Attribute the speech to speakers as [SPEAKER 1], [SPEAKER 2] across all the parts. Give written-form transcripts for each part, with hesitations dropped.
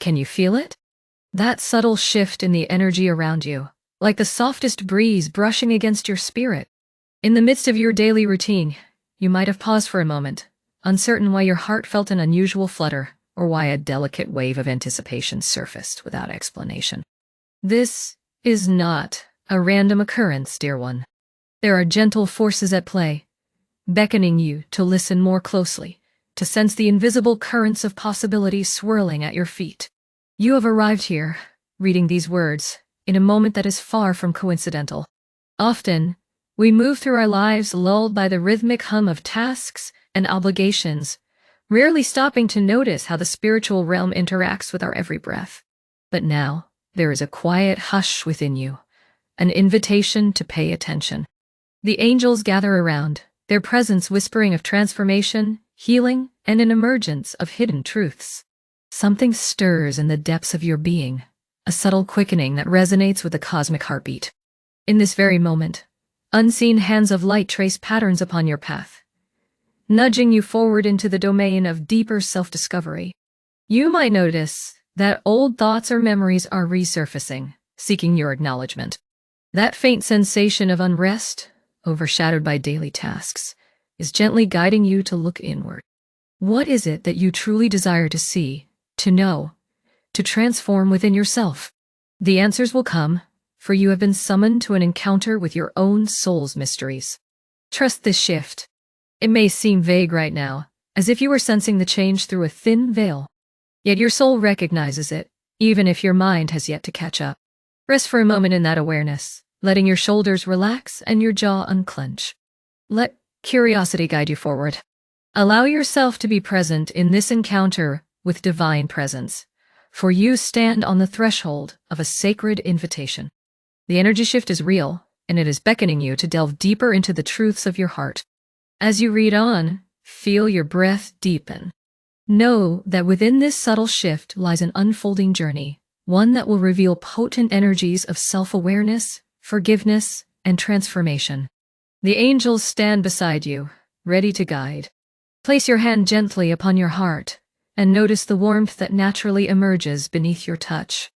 [SPEAKER 1] Can you feel it? That subtle shift in the energy around you, like the softest breeze brushing against your spirit. In the midst of your daily routine, you might have paused for a moment, uncertain why your heart felt an unusual flutter or why a delicate wave of anticipation surfaced without explanation. This is not a random occurrence, dear one. There are gentle forces at play, beckoning you to listen more closely, to sense the invisible currents of possibility swirling at your feet. You have arrived here, reading these words, in a moment that is far from coincidental. Often, we move through our lives lulled by the rhythmic hum of tasks and obligations, rarely stopping to notice how the spiritual realm interacts with our every breath. But now, there is a quiet hush within you, an invitation to pay attention. The angels gather around, their presence whispering of transformation, healing, and an emergence of hidden truths. Something stirs in the depths of your being, a subtle quickening that resonates with the cosmic heartbeat. In this very moment, unseen hands of light trace patterns upon your path, nudging you forward into the domain of deeper self-discovery. You might notice that old thoughts or memories are resurfacing, seeking your acknowledgement. That faint sensation of unrest, overshadowed by daily tasks, is gently guiding you to look inward. What is it that you truly desire to see, to know, to transform within yourself? The answers will come, for you have been summoned to an encounter with your own soul's mysteries. Trust this shift. It may seem vague right now, as if you were sensing the change through a thin veil. Yet your soul recognizes it, even if your mind has yet to catch up. Rest for a moment in that awareness, letting your shoulders relax and your jaw unclench. Let curiosity guide you forward. Allow yourself to be present in this encounter with divine presence, for you stand on the threshold of a sacred invitation. The energy shift is real, and it is beckoning you to delve deeper into the truths of your heart. As you read on, feel your breath deepen. Know that within this subtle shift lies an unfolding journey, one that will reveal potent energies of self-awareness, forgiveness, and transformation. The angels stand beside you, ready to guide. Place your hand gently upon your heart, and notice the warmth that naturally emerges beneath your touch.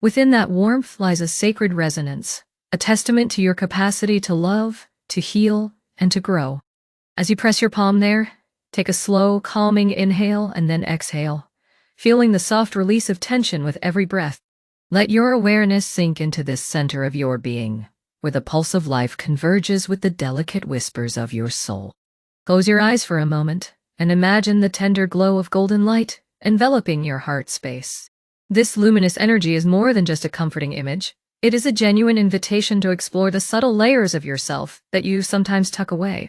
[SPEAKER 1] Within that warmth lies a sacred resonance, a testament to your capacity to love, to heal, and to grow. As you press your palm there, take a slow, calming inhale and then exhale, feeling the soft release of tension with every breath. Let your awareness sink into this center of your being, where the pulse of life converges with the delicate whispers of your soul. Close your eyes for a moment and imagine the tender glow of golden light enveloping your heart space. This luminous energy is more than just a comforting image. It is a genuine invitation to explore the subtle layers of yourself that you sometimes tuck away.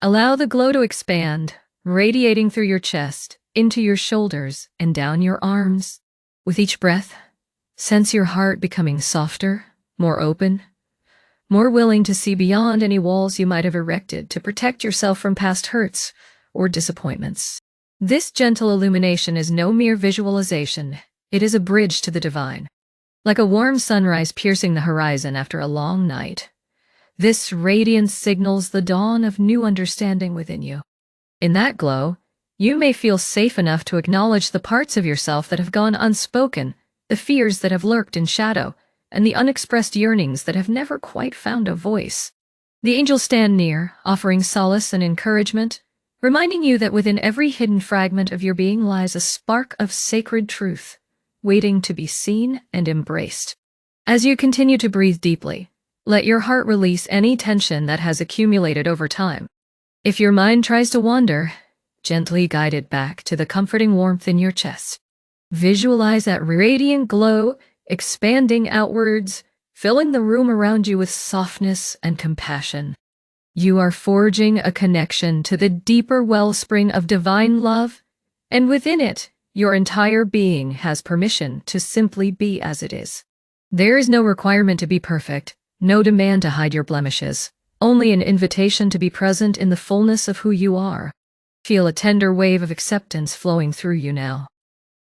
[SPEAKER 1] Allow the glow to expand, radiating through your chest, into your shoulders, and down your arms. With each breath, sense your heart becoming softer, more open, more willing to see beyond any walls you might have erected to protect yourself from past hurts or disappointments. This gentle illumination is no mere visualization. It is a bridge to the divine. Like a warm sunrise piercing the horizon after a long night, this radiance signals the dawn of new understanding within you. In that glow, you may feel safe enough to acknowledge the parts of yourself that have gone unspoken, the fears that have lurked in shadow, and the unexpressed yearnings that have never quite found a voice. The angels stand near, offering solace and encouragement, reminding you that within every hidden fragment of your being lies a spark of sacred truth, waiting to be seen and embraced. As you continue to breathe deeply, let your heart release any tension that has accumulated over time. If your mind tries to wander, gently guide it back to the comforting warmth in your chest. Visualize that radiant glow expanding outwards, filling the room around you with softness and compassion. You are forging a connection to the deeper wellspring of divine love, and within it, your entire being has permission to simply be as it is. There is no requirement to be perfect, no demand to hide your blemishes, only an invitation to be present in the fullness of who you are. Feel a tender wave of acceptance flowing through you now.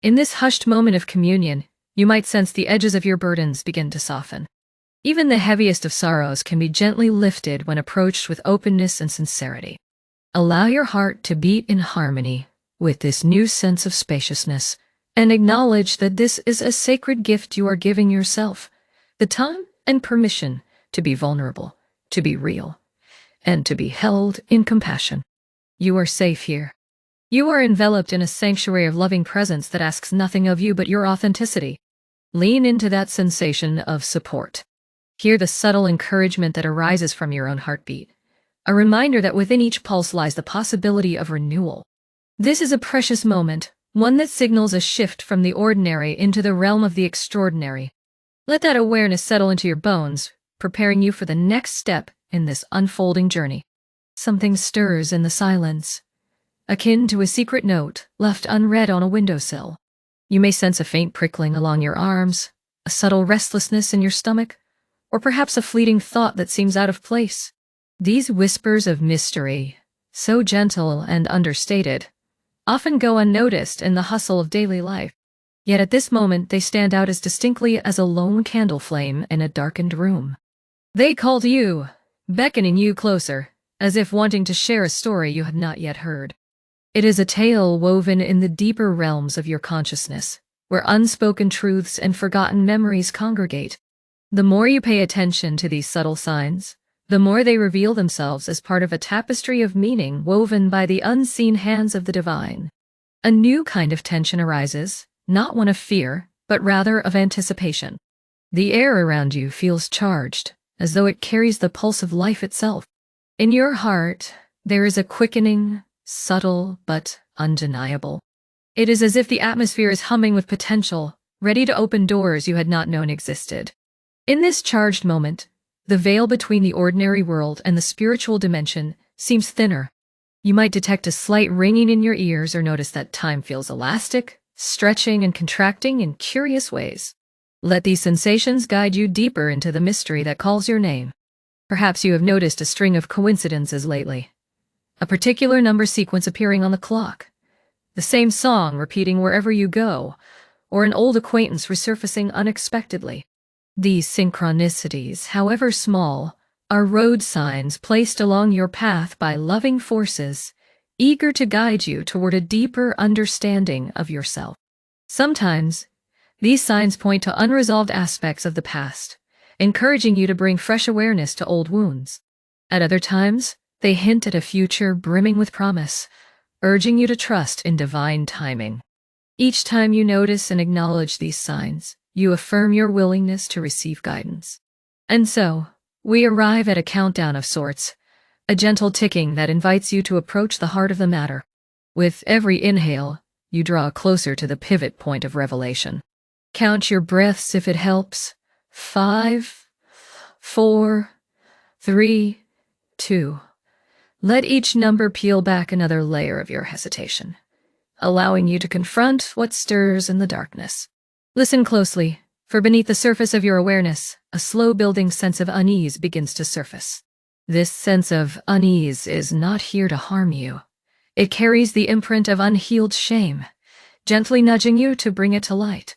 [SPEAKER 1] In this hushed moment of communion, you might sense the edges of your burdens begin to soften. Even the heaviest of sorrows can be gently lifted when approached with openness and sincerity. Allow your heart to beat in harmony with this new sense of spaciousness, and acknowledge that this is a sacred gift you are giving yourself, the time and permission to be vulnerable, to be real, and to be held in compassion. You are safe here. You are enveloped in a sanctuary of loving presence that asks nothing of you but your authenticity. Lean into that sensation of support. Hear the subtle encouragement that arises from your own heartbeat, a reminder that within each pulse lies the possibility of renewal. This is a precious moment, one that signals a shift from the ordinary into the realm of the extraordinary. Let that awareness settle into your bones, preparing you for the next step in this unfolding journey. Something stirs in the silence, akin to a secret note left unread on a windowsill. You may sense a faint prickling along your arms, a subtle restlessness in your stomach, or perhaps a fleeting thought that seems out of place. These whispers of mystery, so gentle and understated, often go unnoticed in the hustle of daily life. Yet at this moment they stand out as distinctly as a lone candle flame in a darkened room. They call to you, beckoning you closer, as if wanting to share a story you had not yet heard. It is a tale woven in the deeper realms of your consciousness, where unspoken truths and forgotten memories congregate. The more you pay attention to these subtle signs, the more they reveal themselves as part of a tapestry of meaning woven by the unseen hands of the divine. A new kind of tension arises, not one of fear, but rather of anticipation. The air around you feels charged, as though it carries the pulse of life itself. In your heart, there is a quickening, subtle but undeniable. It is as if the atmosphere is humming with potential, ready to open doors you had not known existed. In this charged moment, the veil between the ordinary world and the spiritual dimension seems thinner. You might detect a slight ringing in your ears or notice that time feels elastic, stretching and contracting in curious ways. Let these sensations guide you deeper into the mystery that calls your name. Perhaps you have noticed a string of coincidences lately. A particular number sequence appearing on the clock, the same song repeating wherever you go, or an old acquaintance resurfacing unexpectedly. These synchronicities, however small, are road signs placed along your path by loving forces, eager to guide you toward a deeper understanding of yourself. Sometimes, these signs point to unresolved aspects of the past, encouraging you to bring fresh awareness to old wounds. At other times, they hint at a future brimming with promise, urging you to trust in divine timing. Each time you notice and acknowledge these signs, you affirm your willingness to receive guidance. And so, we arrive at a countdown of sorts, a gentle ticking that invites you to approach the heart of the matter. With every inhale, you draw closer to the pivot point of revelation. Count your breaths if it helps. 5, 4, 3, 2. Let each number peel back another layer of your hesitation, allowing you to confront what stirs in the darkness. Listen closely, for beneath the surface of your awareness, a slow-building sense of unease begins to surface. This sense of unease is not here to harm you. It carries the imprint of unhealed shame, gently nudging you to bring it to light.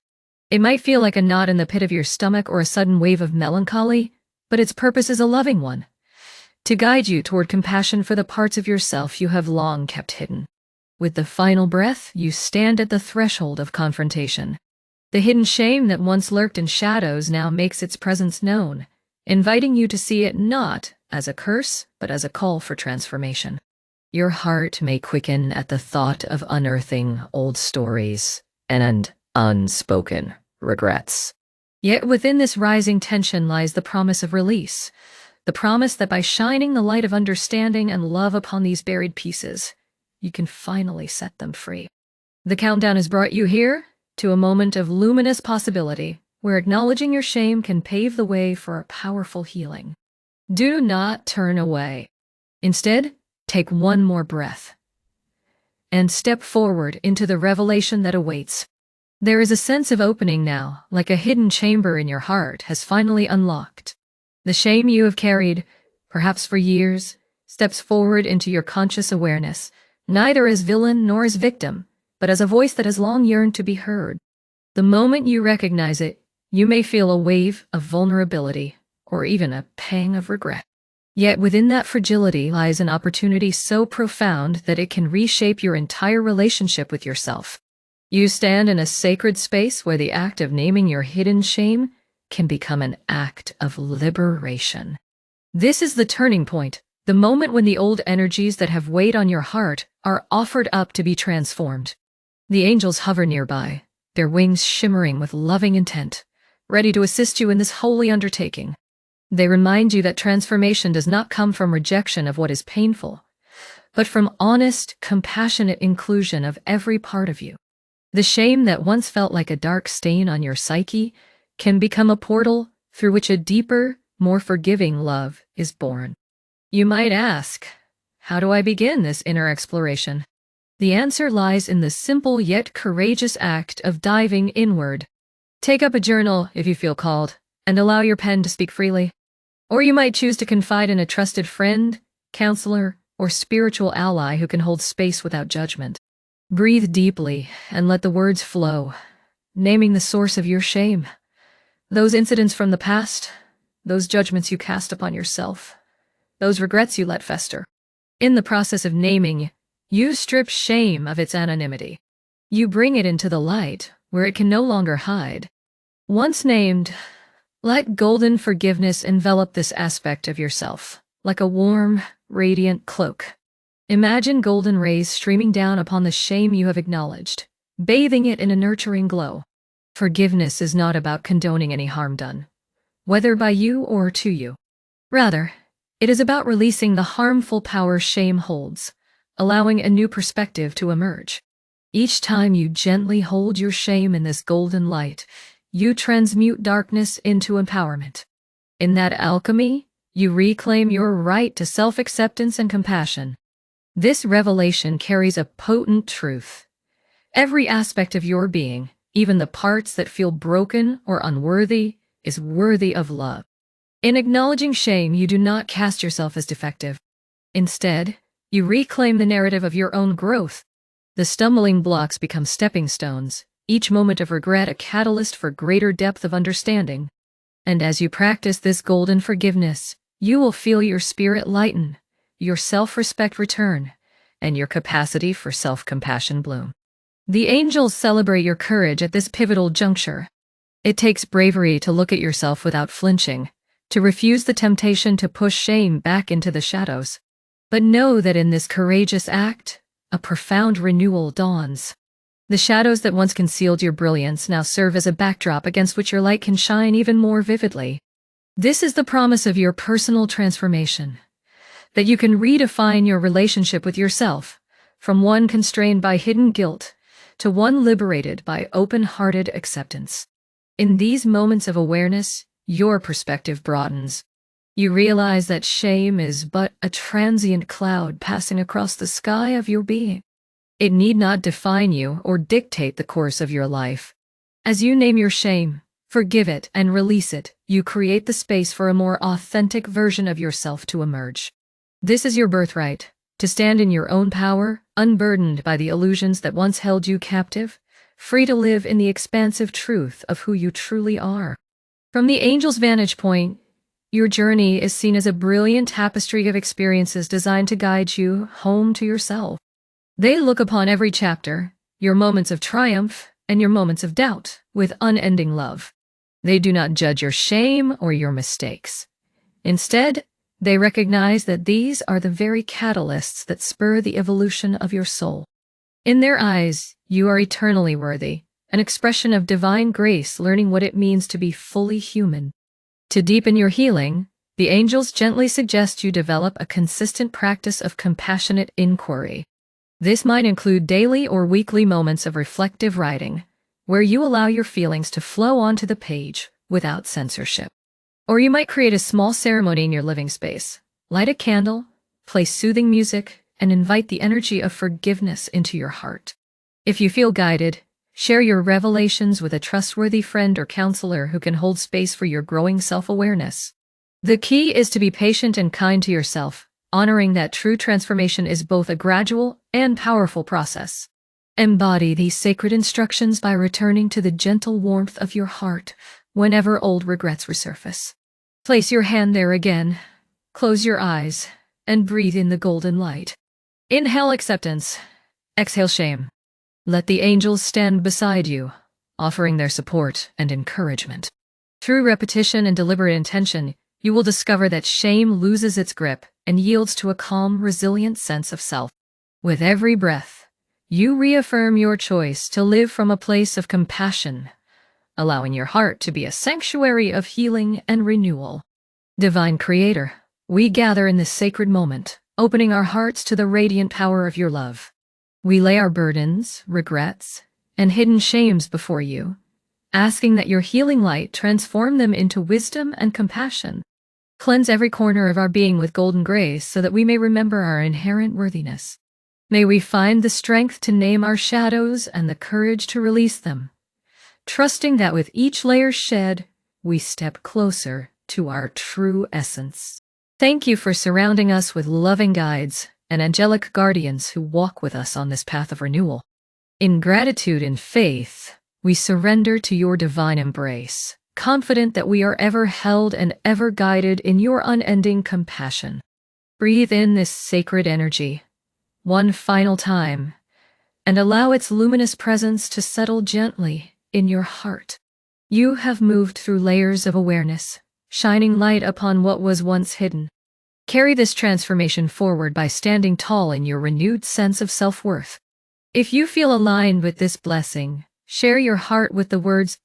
[SPEAKER 1] It might feel like a knot in the pit of your stomach or a sudden wave of melancholy, but its purpose is a loving one, to guide you toward compassion for the parts of yourself you have long kept hidden. With the final breath, you stand at the threshold of confrontation. The hidden shame that once lurked in shadows now makes its presence known, inviting you to see it not as a curse, but as a call for transformation. Your heart may quicken at the thought of unearthing old stories and unspoken regrets. Yet within this rising tension lies the promise of release, the promise that by shining the light of understanding and love upon these buried pieces, you can finally set them free. The countdown has brought you here to a moment of luminous possibility, where acknowledging your shame can pave the way for a powerful healing. Do not turn away. Instead, take one more breath and step forward into the revelation that awaits. There is a sense of opening now, like a hidden chamber in your heart has finally unlocked. The shame you have carried, perhaps for years, steps forward into your conscious awareness, neither as villain nor as victim, but as a voice that has long yearned to be heard. The moment you recognize it, you may feel a wave of vulnerability, or even a pang of regret. Yet within that fragility lies an opportunity so profound that it can reshape your entire relationship with yourself. You stand in a sacred space where the act of naming your hidden shame can become an act of liberation. This is the turning point, the moment when the old energies that have weighed on your heart are offered up to be transformed. The angels hover nearby, their wings shimmering with loving intent, ready to assist you in this holy undertaking. They remind you that transformation does not come from rejection of what is painful, but from honest, compassionate inclusion of every part of you. The shame that once felt like a dark stain on your psyche can become a portal through which a deeper, more forgiving love is born. You might ask, how do I begin this inner exploration? The answer lies in the simple yet courageous act of diving inward. Take up a journal if you feel called, and allow your pen to speak freely. Or you might choose to confide in a trusted friend, counselor, or spiritual ally who can hold space without judgment. Breathe deeply and let the words flow, naming the source of your shame. Those incidents from the past, those judgments you cast upon yourself, those regrets you let fester. In the process of naming, you strip shame of its anonymity. You bring it into the light, where it can no longer hide. Once named, let golden forgiveness envelop this aspect of yourself, like a warm, radiant cloak. Imagine golden rays streaming down upon the shame you have acknowledged, bathing it in a nurturing glow. Forgiveness is not about condoning any harm done, whether by you or to you. Rather, it is about releasing the harmful power shame holds, allowing a new perspective to emerge. Each time you gently hold your shame in this golden light, you transmute darkness into empowerment. In that alchemy, you reclaim your right to self-acceptance and compassion. This revelation carries a potent truth. Every aspect of your being, even the parts that feel broken or unworthy, is worthy of love. In acknowledging shame, you do not cast yourself as defective. Instead, you reclaim the narrative of your own growth. The stumbling blocks become stepping stones, each moment of regret a catalyst for greater depth of understanding. And as you practice this golden forgiveness, you will feel your spirit lighten, your self-respect return, and your capacity for self-compassion bloom. The angels celebrate your courage at this pivotal juncture. It takes bravery to look at yourself without flinching, to refuse the temptation to push shame back into the shadows. But know that in this courageous act, a profound renewal dawns. The shadows that once concealed your brilliance now serve as a backdrop against which your light can shine even more vividly. This is the promise of your personal transformation, that you can redefine your relationship with yourself, from one constrained by hidden guilt to one liberated by open-hearted acceptance. In these moments of awareness, your perspective broadens. You realize that shame is but a transient cloud passing across the sky of your being. It need not define you or dictate the course of your life. As you name your shame, forgive it, and release it, you create the space for a more authentic version of yourself to emerge. This is your birthright, to stand in your own power, unburdened by the illusions that once held you captive, free to live in the expansive truth of who you truly are. From the angel's vantage point, your journey is seen as a brilliant tapestry of experiences designed to guide you home to yourself. They look upon every chapter, your moments of triumph and your moments of doubt, with unending love. They do not judge your shame or your mistakes. Instead, they recognize that these are the very catalysts that spur the evolution of your soul. In their eyes, you are eternally worthy, an expression of divine grace learning what it means to be fully human. To deepen your healing, the angels gently suggest you develop a consistent practice of compassionate inquiry. This might include daily or weekly moments of reflective writing, where you allow your feelings to flow onto the page without censorship. Or you might create a small ceremony in your living space, light a candle, play soothing music, and invite the energy of forgiveness into your heart. If you feel guided, share your revelations with a trustworthy friend or counselor who can hold space for your growing self-awareness. The key is to be patient and kind to yourself, honoring that true transformation is both a gradual and powerful process. Embody these sacred instructions by returning to the gentle warmth of your heart whenever old regrets resurface. Place your hand there again, close your eyes, and breathe in the golden light. Inhale acceptance, exhale shame. Let the angels stand beside you, offering their support and encouragement. Through repetition and deliberate intention, you will discover that shame loses its grip and yields to a calm, resilient sense of self. With every breath, you reaffirm your choice to live from a place of compassion, allowing your heart to be a sanctuary of healing and renewal. Divine Creator, we gather in this sacred moment, opening our hearts to the radiant power of your love. We lay our burdens, regrets, and hidden shames before you, asking that your healing light transform them into wisdom and compassion. Cleanse every corner of our being with golden grace so that we may remember our inherent worthiness. May we find the strength to name our shadows and the courage to release them, trusting that with each layer shed, we step closer to our true essence. Thank you for surrounding us with loving guides and angelic guardians who walk with us on this path of renewal. In gratitude and faith, we surrender to your divine embrace, confident that we are ever held and ever guided in your unending compassion. Breathe in this sacred energy one final time, and allow its luminous presence to settle gently in your heart. You have moved through layers of awareness, shining light upon what was once hidden. Carry this transformation forward by standing tall in your renewed sense of self-worth. If you feel aligned with this blessing, share your heart with the words.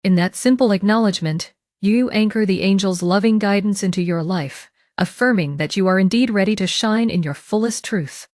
[SPEAKER 1] In that simple acknowledgement, you anchor the angel's loving guidance into your life, affirming that you are indeed ready to shine in your fullest truth.